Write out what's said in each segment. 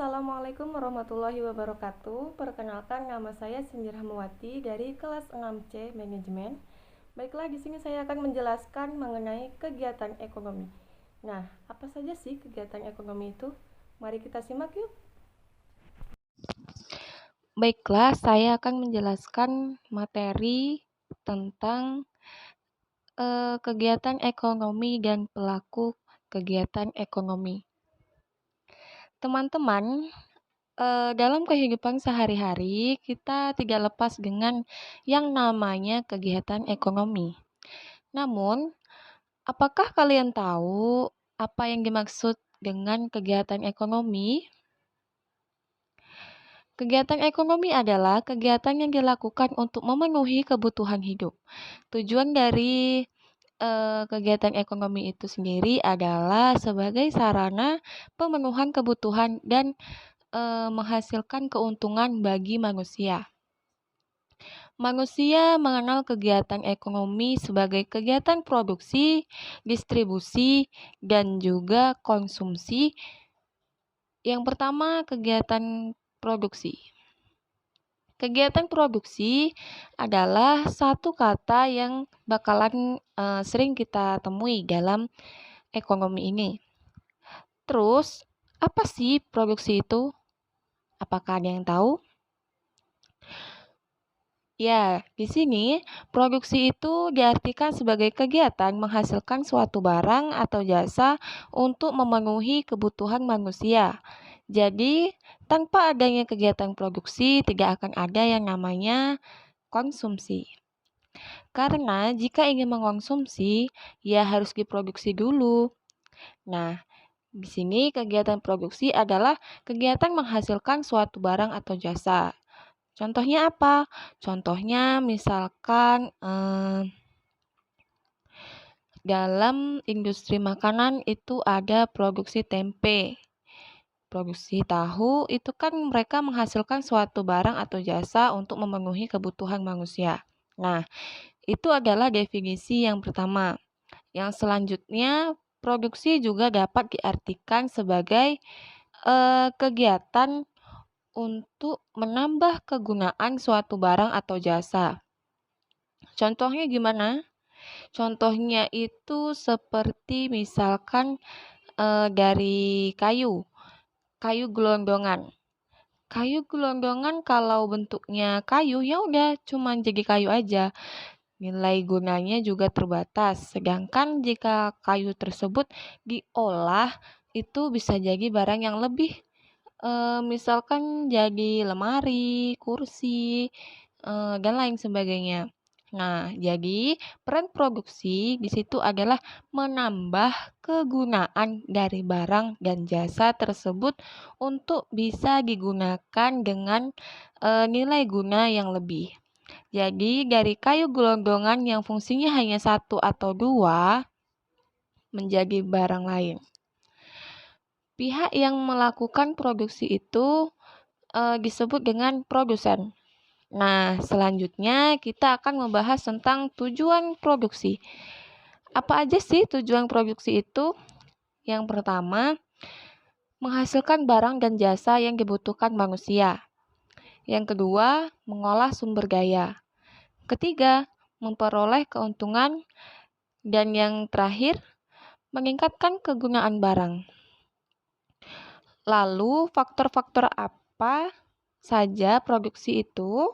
Assalamualaikum warahmatullahi wabarakatuh. Perkenalkan, nama saya Cindy Rahmawati dari kelas 6C Manajemen. Baiklah, di sini saya akan menjelaskan mengenai kegiatan ekonomi. Nah, apa saja sih kegiatan ekonomi itu? Mari kita simak yuk. Baiklah, saya akan menjelaskan materi tentang kegiatan ekonomi dan pelaku kegiatan ekonomi. Teman-teman, dalam kehidupan sehari-hari kita tidak lepas dengan yang namanya kegiatan ekonomi. Namun, apakah kalian tahu apa yang dimaksud dengan kegiatan ekonomi? Kegiatan ekonomi adalah kegiatan yang dilakukan untuk memenuhi kebutuhan hidup. Tujuan dari kegiatan ekonomi itu sendiri adalah sebagai sarana pemenuhan kebutuhan dan menghasilkan keuntungan bagi manusia. Manusia mengenal kegiatan ekonomi sebagai kegiatan produksi, distribusi, dan juga konsumsi. Yang pertama, kegiatan produksi. Kegiatan produksi adalah satu kata yang bakalan sering kita temui dalam ekonomi ini. Terus, apa sih produksi itu? Apakah ada yang tahu? Ya, di sini produksi itu diartikan sebagai kegiatan menghasilkan suatu barang atau jasa untuk memenuhi kebutuhan manusia. Jadi, tanpa adanya kegiatan produksi, tidak akan ada yang namanya konsumsi. Karena jika ingin mengkonsumsi, ya harus diproduksi dulu. Nah, di sini kegiatan produksi adalah kegiatan menghasilkan suatu barang atau jasa. Contohnya apa? Contohnya misalkan dalam industri makanan itu ada produksi tempe. Produksi tahu itu kan mereka menghasilkan suatu barang atau jasa untuk memenuhi kebutuhan manusia. Nah, itu adalah definisi yang pertama. Yang selanjutnya, produksi juga dapat diartikan sebagai kegiatan untuk menambah kegunaan suatu barang atau jasa. Contohnya gimana? Contohnya itu seperti misalkan dari kayu gelondongan. Kayu gelondongan kalau bentuknya kayu ya udah cuman jadi kayu aja. Nilai gunanya juga terbatas. Sedangkan jika kayu tersebut diolah itu bisa jadi barang yang lebih misalkan jadi lemari, kursi, dan lain sebagainya. Nah, jadi peran produksi di situ adalah menambah kegunaan dari barang dan jasa tersebut untuk bisa digunakan dengan nilai guna yang lebih. Jadi, dari kayu gelondongan yang fungsinya hanya satu atau dua menjadi barang lain. Pihak yang melakukan produksi itu disebut dengan produsen. Nah, selanjutnya kita akan membahas tentang tujuan produksi. Apa aja sih tujuan produksi itu? Yang pertama, menghasilkan barang dan jasa yang dibutuhkan manusia. Yang kedua, mengolah sumber daya. Ketiga, memperoleh keuntungan. Dan yang terakhir, meningkatkan kegunaan barang. Lalu, faktor-faktor apa saja produksi itu?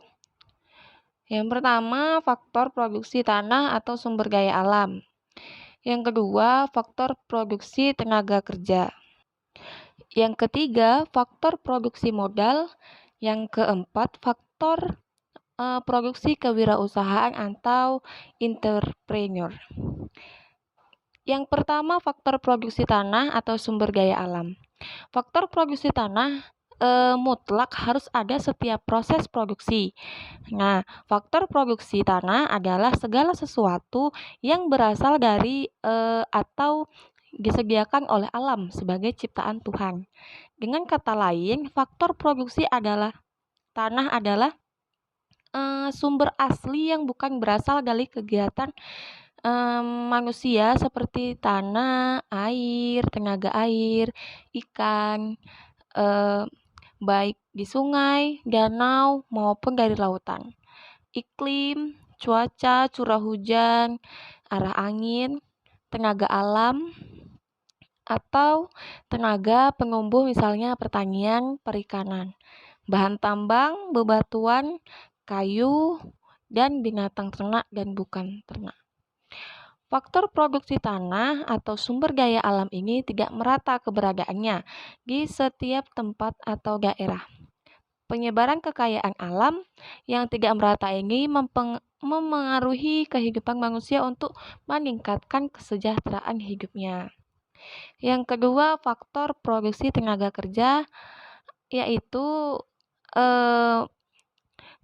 Yang pertama, faktor produksi tanah atau sumber daya alam. Yang kedua, faktor produksi tenaga kerja. Yang ketiga, faktor produksi modal. Yang keempat, faktor produksi kewirausahaan atau entrepreneur. Yang pertama, faktor produksi tanah atau sumber daya alam. Faktor produksi tanah mutlak harus ada setiap proses produksi. Nah, faktor produksi tanah adalah segala sesuatu yang berasal dari atau disediakan oleh alam sebagai ciptaan Tuhan. Dengan kata lain, faktor produksi adalah tanah adalah sumber asli yang bukan berasal dari kegiatan manusia seperti tanah, air, tenaga air, ikan, baik di sungai, danau, maupun dari lautan. Iklim, cuaca, curah hujan, arah angin, tenaga alam, atau tenaga penumbuh misalnya pertanian, perikanan, bahan tambang, bebatuan, kayu, dan binatang ternak dan bukan ternak. Faktor produksi tanah atau sumber daya alam ini tidak merata keberadaannya di setiap tempat atau daerah. Penyebaran kekayaan alam yang tidak merata ini memengaruhi kehidupan manusia untuk meningkatkan kesejahteraan hidupnya. Yang kedua, faktor produksi tenaga kerja, yaitu eh,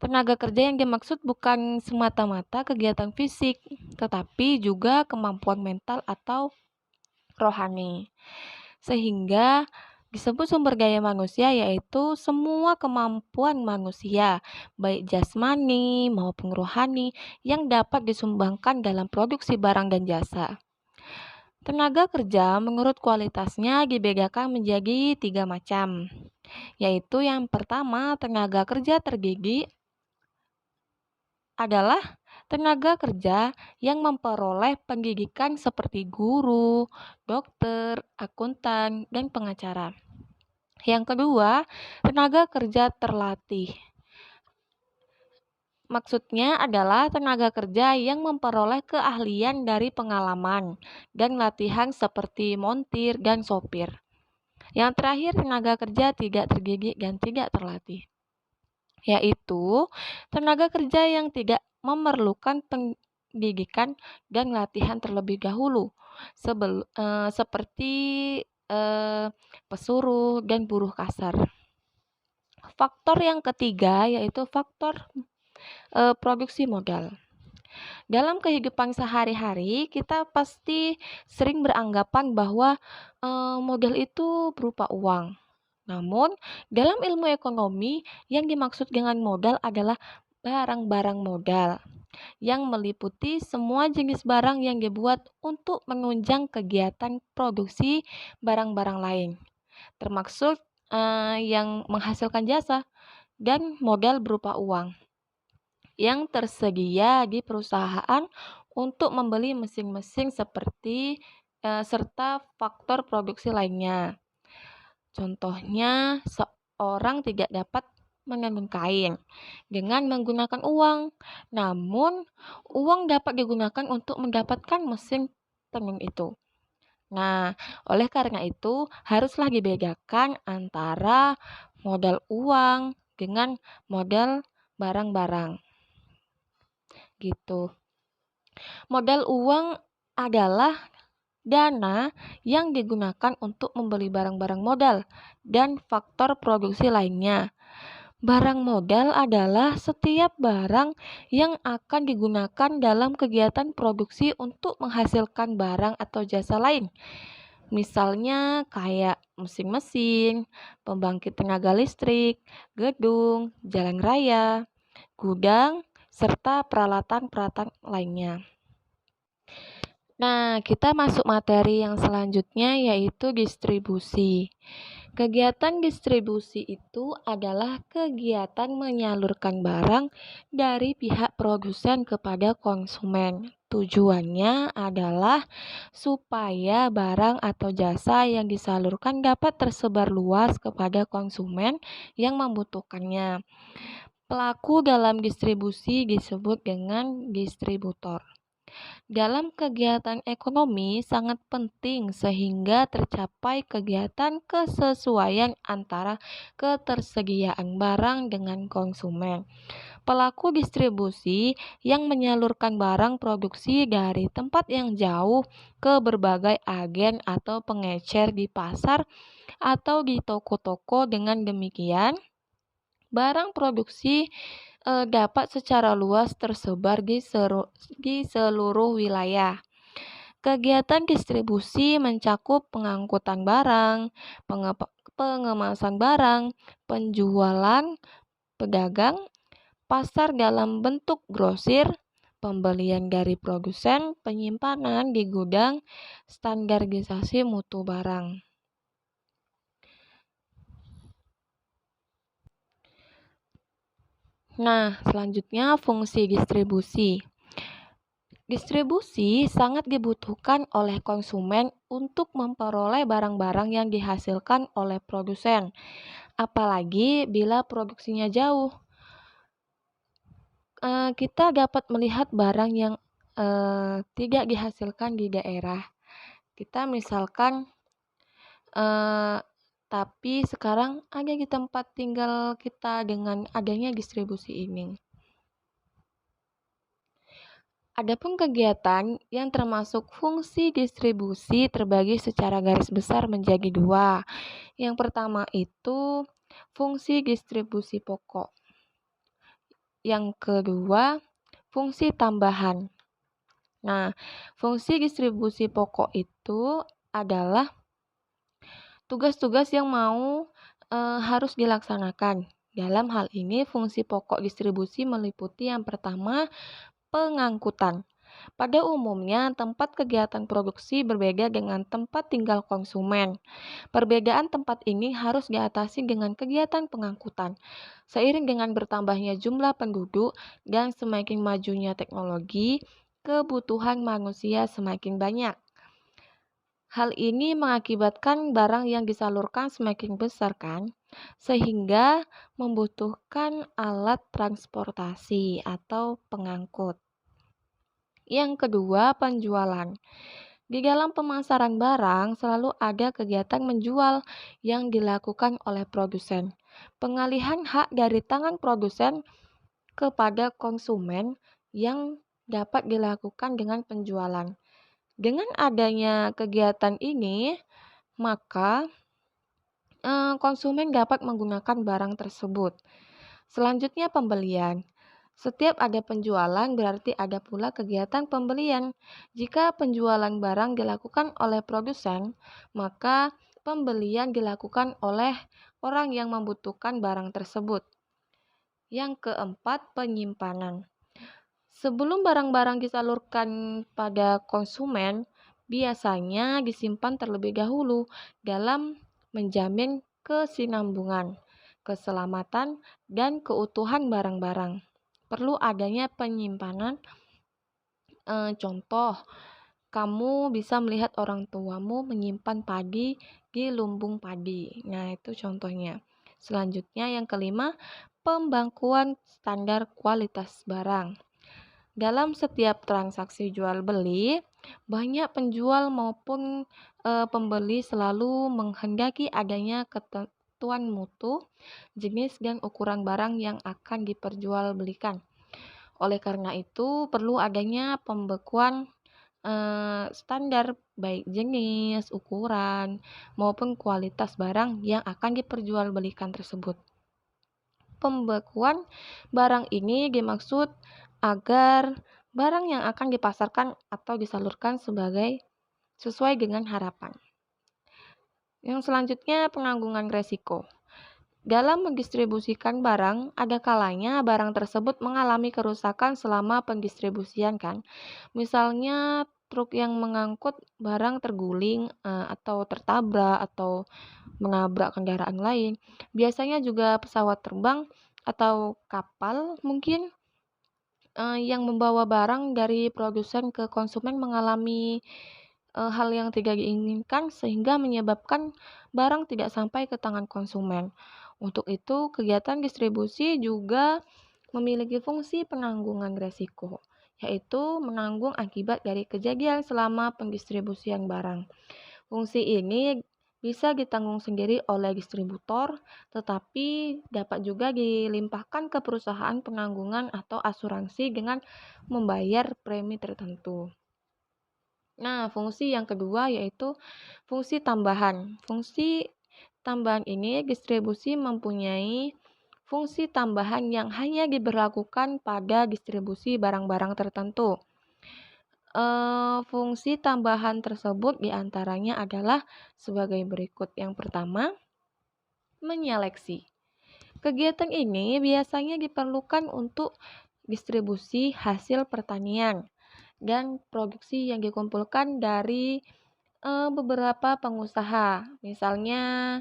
tenaga kerja yang dimaksud bukan semata-mata kegiatan fisik, tetapi juga kemampuan mental atau rohani. Sehingga disebut sumber daya manusia yaitu semua kemampuan manusia, baik jasmani maupun rohani, yang dapat disumbangkan dalam produksi barang dan jasa. Tenaga kerja menurut kualitasnya dibedakan menjadi 3 macam, yaitu yang pertama tenaga kerja terdidik adalah tenaga kerja yang memperoleh pendidikan seperti guru, dokter, akuntan, dan pengacara. Yang kedua, tenaga kerja terlatih. Maksudnya adalah tenaga kerja yang memperoleh keahlian dari pengalaman dan latihan seperti montir dan sopir. Yang terakhir, tenaga kerja tidak terdidik dan tidak terlatih, yaitu tenaga kerja yang tidak memerlukan pendidikan dan latihan terlebih dahulu, seperti pesuruh dan buruh kasar. Faktor yang ketiga yaitu faktor produksi modal. Dalam kehidupan sehari-hari, kita pasti sering beranggapan bahwa modal itu berupa uang. Namun, dalam ilmu ekonomi, yang dimaksud dengan modal adalah barang-barang modal yang meliputi semua jenis barang yang dibuat untuk menunjang kegiatan produksi barang-barang lain, termasuk yang menghasilkan jasa, dan modal berupa uang yang tersedia di perusahaan untuk membeli mesin-mesin serta faktor produksi lainnya. Contohnya, seorang tidak dapat menenun kain dengan menggunakan uang, namun uang dapat digunakan untuk mendapatkan mesin tenun itu. Nah, oleh karena itu haruslah dibedakan antara modal uang dengan modal barang-barang. Gitu. Modal uang adalah dana yang digunakan untuk membeli barang-barang modal dan faktor produksi lainnya. Barang modal adalah setiap barang yang akan digunakan dalam kegiatan produksi untuk menghasilkan barang atau jasa lain. Misalnya kayak mesin-mesin, pembangkit tenaga listrik, gedung, jalan raya, gudang, serta peralatan-peralatan lainnya. Nah, kita masuk materi yang selanjutnya yaitu distribusi. Kegiatan distribusi itu adalah kegiatan menyalurkan barang dari pihak produsen kepada konsumen. Tujuannya adalah supaya barang atau jasa yang disalurkan dapat tersebar luas kepada konsumen yang membutuhkannya. Pelaku dalam distribusi disebut dengan distributor. Dalam kegiatan ekonomi sangat penting sehingga tercapai kegiatan kesesuaian antara ketersediaan barang dengan konsumen. Pelaku distribusi yang menyalurkan barang produksi dari tempat yang jauh ke berbagai agen atau pengecer di pasar atau di toko-toko. Dengan demikian, barang produksi dapat secara luas tersebar di seluruh wilayah. Kegiatan distribusi mencakup pengangkutan barang, pengemasan barang, penjualan, pedagang, pasar dalam bentuk grosir, pembelian dari produsen, penyimpanan di gudang, standarisasi mutu barang. Nah, selanjutnya fungsi distribusi. Distribusi sangat dibutuhkan oleh konsumen untuk memperoleh barang-barang yang dihasilkan oleh produsen, apalagi bila produksinya jauh. Kita dapat melihat barang yang tidak dihasilkan di daerah. Kita misalkan, eee, tapi sekarang ada di tempat tinggal kita dengan adanya distribusi ini. Adapun kegiatan yang termasuk fungsi distribusi terbagi secara garis besar menjadi dua. Yang pertama itu fungsi distribusi pokok. Yang kedua, fungsi tambahan. Nah, fungsi distribusi pokok itu adalah tugas-tugas yang harus dilaksanakan. Dalam hal ini, fungsi pokok distribusi meliputi yang pertama, pengangkutan. Pada umumnya, tempat kegiatan produksi berbeda dengan tempat tinggal konsumen. Perbedaan tempat ini harus diatasi dengan kegiatan pengangkutan. Seiring dengan bertambahnya jumlah penduduk dan semakin majunya teknologi, kebutuhan manusia semakin banyak. Hal ini mengakibatkan barang yang disalurkan semakin besar kan, sehingga membutuhkan alat transportasi atau pengangkut. Yang kedua, penjualan. Di dalam pemasaran barang selalu ada kegiatan menjual yang dilakukan oleh produsen. Pengalihan hak dari tangan produsen kepada konsumen yang dapat dilakukan dengan penjualan. Dengan adanya kegiatan ini, maka konsumen dapat menggunakan barang tersebut. Selanjutnya, pembelian. Setiap ada penjualan berarti ada pula kegiatan pembelian. Jika penjualan barang dilakukan oleh produsen, maka pembelian dilakukan oleh orang yang membutuhkan barang tersebut. Yang keempat, penyimpanan. Sebelum barang-barang disalurkan pada konsumen, biasanya disimpan terlebih dahulu dalam menjamin kesinambungan, keselamatan, dan keutuhan barang-barang. Perlu adanya penyimpanan. Contoh, kamu bisa melihat orang tuamu menyimpan padi di lumbung padi. Nah, itu contohnya. Selanjutnya, yang kelima, pembangkuan standar kualitas barang. Dalam setiap transaksi jual beli, banyak penjual maupun pembeli selalu menghendaki adanya ketentuan mutu, jenis dan ukuran barang yang akan diperjualbelikan. Oleh karena itu, perlu adanya pembekuan standar baik jenis, ukuran, maupun kualitas barang yang akan diperjualbelikan tersebut. Pembekuan barang ini dimaksud agar barang yang akan dipasarkan atau disalurkan sesuai dengan harapan. Yang selanjutnya, penanggungan resiko. Dalam mendistribusikan barang, ada kalanya barang tersebut mengalami kerusakan selama pendistribusian kan. Misalnya truk yang mengangkut barang terguling atau tertabrak atau menabrak kendaraan lain. Biasanya juga pesawat terbang atau kapal mungkin yang membawa barang dari produsen ke konsumen mengalami hal yang tidak diinginkan sehingga menyebabkan barang tidak sampai ke tangan konsumen. Untuk itu, kegiatan distribusi juga memiliki fungsi penanggungan resiko, yaitu menanggung akibat dari kejadian selama pendistribusian barang. Fungsi ini bisa ditanggung sendiri oleh distributor, tetapi dapat juga dilimpahkan ke perusahaan penanggungan atau asuransi dengan membayar premi tertentu. Nah, fungsi yang kedua yaitu fungsi tambahan. Fungsi tambahan ini distribusi mempunyai fungsi tambahan yang hanya diberlakukan pada distribusi barang-barang tertentu. Fungsi tambahan tersebut diantaranya adalah sebagai berikut. Yang pertama, menyeleksi. Kegiatan ini biasanya diperlukan untuk distribusi hasil pertanian dan produksi yang dikumpulkan dari beberapa pengusaha. Misalnya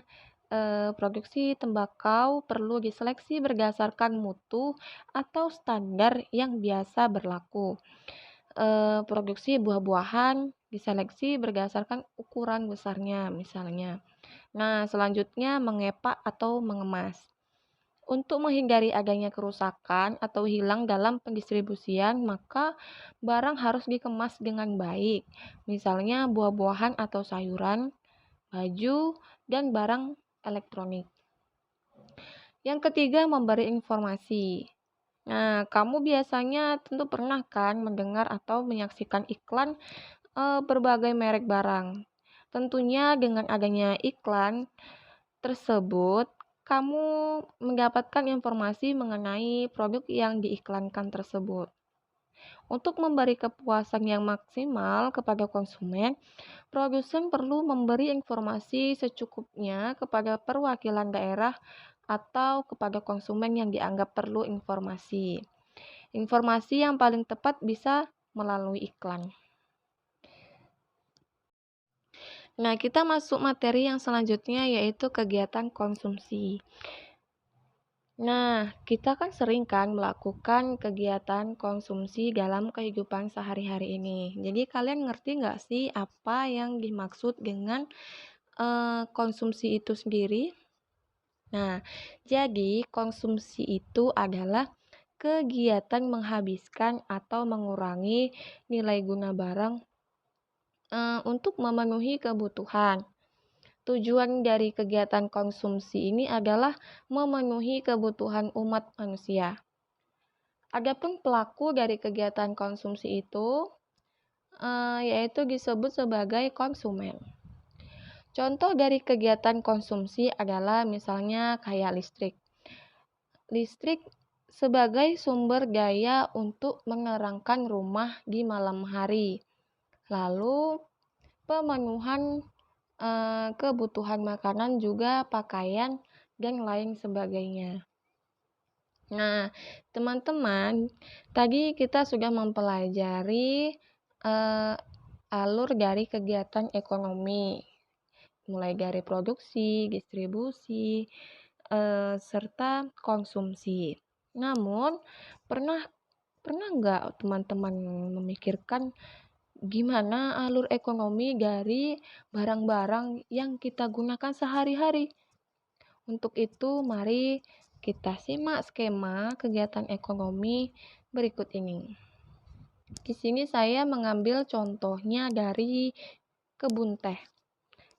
produksi tembakau perlu diseleksi berdasarkan mutu atau standar yang biasa berlaku. Produksi buah-buahan diseleksi berdasarkan ukuran besarnya misalnya. Nah, selanjutnya mengepak atau mengemas. Untuk menghindari adanya kerusakan atau hilang dalam pendistribusian, maka barang harus dikemas dengan baik. Misalnya buah-buahan atau sayuran, baju, dan barang elektronik. Yang ketiga, memberi informasi. Nah, kamu biasanya tentu pernah kan mendengar atau menyaksikan iklan berbagai merek barang. Tentunya dengan adanya iklan tersebut, kamu mendapatkan informasi mengenai produk yang diiklankan tersebut. Untuk memberi kepuasan yang maksimal kepada konsumen, produsen perlu memberi informasi secukupnya kepada perwakilan daerah atau kepada konsumen yang dianggap perlu informasi. Informasi yang paling tepat bisa melalui iklan. Nah, kita masuk materi yang selanjutnya yaitu kegiatan konsumsi. Nah, kita kan sering kan melakukan kegiatan konsumsi dalam kehidupan sehari-hari ini. Jadi kalian ngerti nggak sih apa yang dimaksud dengan konsumsi itu sendiri? Nah, jadi konsumsi itu adalah kegiatan menghabiskan atau mengurangi nilai guna barang untuk memenuhi kebutuhan. Tujuan dari kegiatan konsumsi ini adalah memenuhi kebutuhan umat manusia. Adapun pelaku dari kegiatan konsumsi itu yaitu disebut sebagai konsumen. Contoh dari kegiatan konsumsi adalah misalnya kayak listrik. Listrik sebagai sumber daya untuk menerangkan rumah di malam hari. Lalu pemenuhan kebutuhan makanan juga pakaian dan lain sebagainya. Nah, teman-teman, tadi kita sudah mempelajari alur dari kegiatan ekonomi, mulai dari produksi, distribusi, serta konsumsi. Namun, pernah nggak teman-teman memikirkan gimana alur ekonomi dari barang-barang yang kita gunakan sehari-hari? Untuk itu, mari kita simak skema kegiatan ekonomi berikut ini. Di sini saya mengambil contohnya dari kebun teh.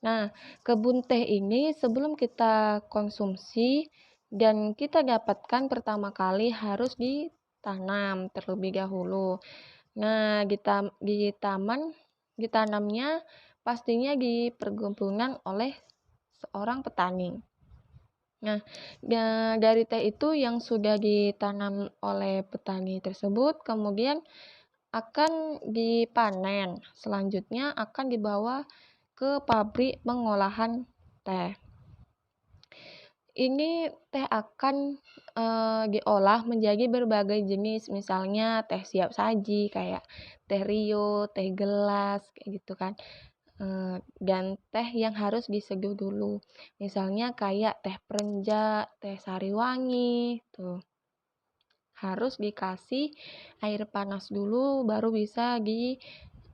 Nah, kebun teh ini sebelum kita konsumsi dan kita dapatkan pertama kali harus ditanam terlebih dahulu. Nah, ditanamnya pastinya di perkebunan oleh seorang petani. Nah, dari teh itu yang sudah ditanam oleh petani tersebut kemudian akan dipanen. Selanjutnya akan dibawa ke pabrik pengolahan teh. Ini teh akan diolah menjadi berbagai jenis, misalnya teh siap saji kayak teh rio, teh gelas, kayak gitu kan. Dan teh yang harus diseduh dulu, misalnya kayak teh perenja, teh sariwangi, tuh harus dikasih air panas dulu baru bisa dikonsumsi.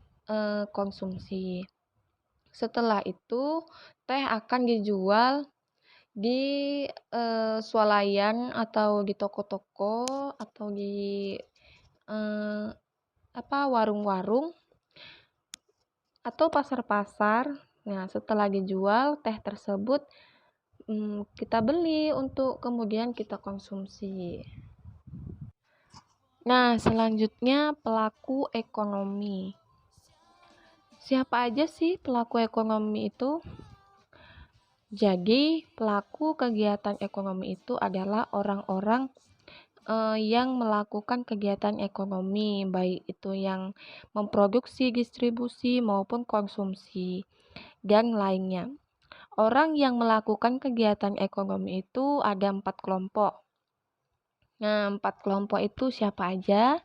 Setelah itu teh akan dijual di swalayan atau di toko-toko atau di warung-warung atau pasar-pasar. Nah, setelah dijual teh tersebut kita beli untuk kemudian kita konsumsi. Nah, selanjutnya pelaku ekonomi. Siapa aja sih pelaku ekonomi itu? Jadi, pelaku kegiatan ekonomi itu adalah orang-orang yang melakukan kegiatan ekonomi, baik itu yang memproduksi, distribusi, maupun konsumsi, dan lainnya. Orang yang melakukan kegiatan ekonomi itu ada 4 kelompok. Nah, 4 kelompok itu siapa aja?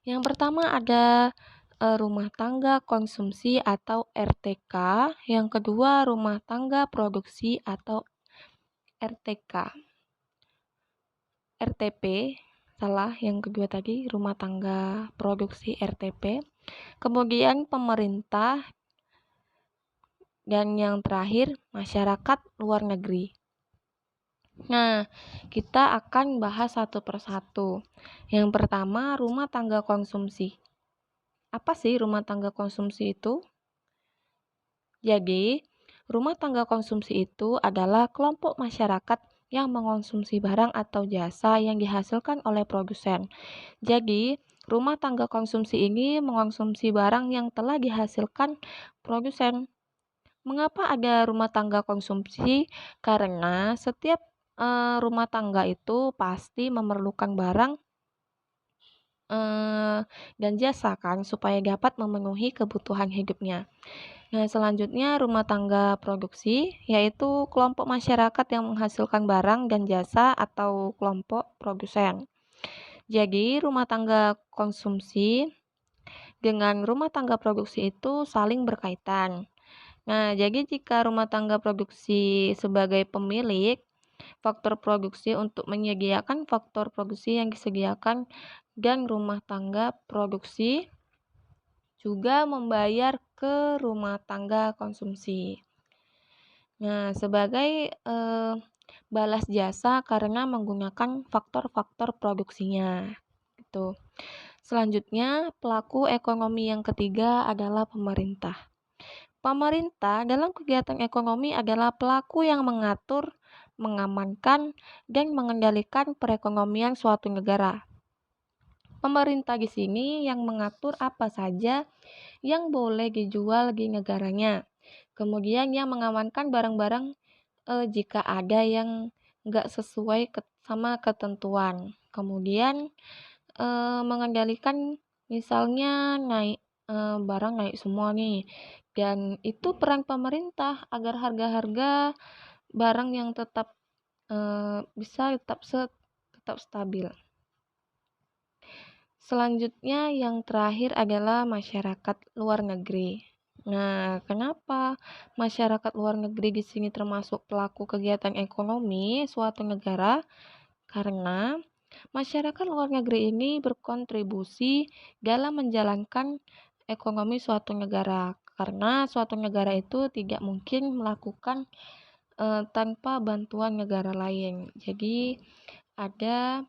Yang pertama ada rumah tangga konsumsi atau RTK, yang kedua rumah tangga produksi atau RTK. RTP, salah yang kedua tadi, rumah tangga produksi RTP. Kemudian pemerintah, dan yang terakhir masyarakat luar negeri. Nah, kita akan bahas satu persatu. Yang pertama, rumah tangga konsumsi. Apa sih rumah tangga konsumsi itu? Jadi, rumah tangga konsumsi itu adalah kelompok masyarakat yang mengonsumsi barang atau jasa yang dihasilkan oleh produsen. Jadi, rumah tangga konsumsi ini mengonsumsi barang yang telah dihasilkan produsen. Mengapa ada rumah tangga konsumsi? Karena setiap rumah tangga itu pasti memerlukan barang dan jasa kan supaya dapat memenuhi kebutuhan hidupnya. Nah, selanjutnya rumah tangga produksi yaitu kelompok masyarakat yang menghasilkan barang dan jasa atau kelompok produsen. Jadi, rumah tangga konsumsi dengan rumah tangga produksi itu saling berkaitan. Nah, jadi jika rumah tangga produksi sebagai pemilik, faktor produksi untuk menyediakan faktor produksi yang disediakan dan rumah tangga produksi juga membayar ke rumah tangga konsumsi. Nah, sebagai balas jasa karena menggunakan faktor-faktor produksinya. Gitu. Selanjutnya, pelaku ekonomi yang ketiga adalah pemerintah. Pemerintah dalam kegiatan ekonomi adalah pelaku yang mengatur, mengamankan, dan mengendalikan perekonomian suatu negara. Pemerintah di sini yang mengatur apa saja yang boleh dijual di negaranya. Kemudian yang mengamankan barang-barang jika ada yang nggak sesuai sama ketentuan. Kemudian mengendalikan misalnya barang naik semua nih. Dan itu peran pemerintah agar harga-harga barang yang bisa tetap stabil. Selanjutnya yang terakhir adalah masyarakat luar negeri. Nah, kenapa masyarakat luar negeri di sini termasuk pelaku kegiatan ekonomi suatu negara? Karena masyarakat luar negeri ini berkontribusi dalam menjalankan ekonomi suatu negara. Karena suatu negara itu tidak mungkin melakukan tanpa bantuan negara lain. Jadi ada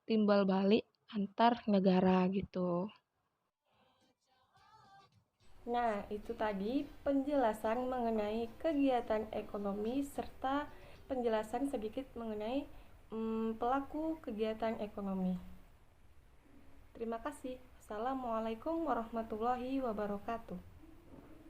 timbal balik antar negara gitu. Nah, itu tadi penjelasan mengenai kegiatan ekonomi serta penjelasan sedikit mengenai pelaku kegiatan ekonomi. Terima kasih. Assalamualaikum warahmatullahi wabarakatuh.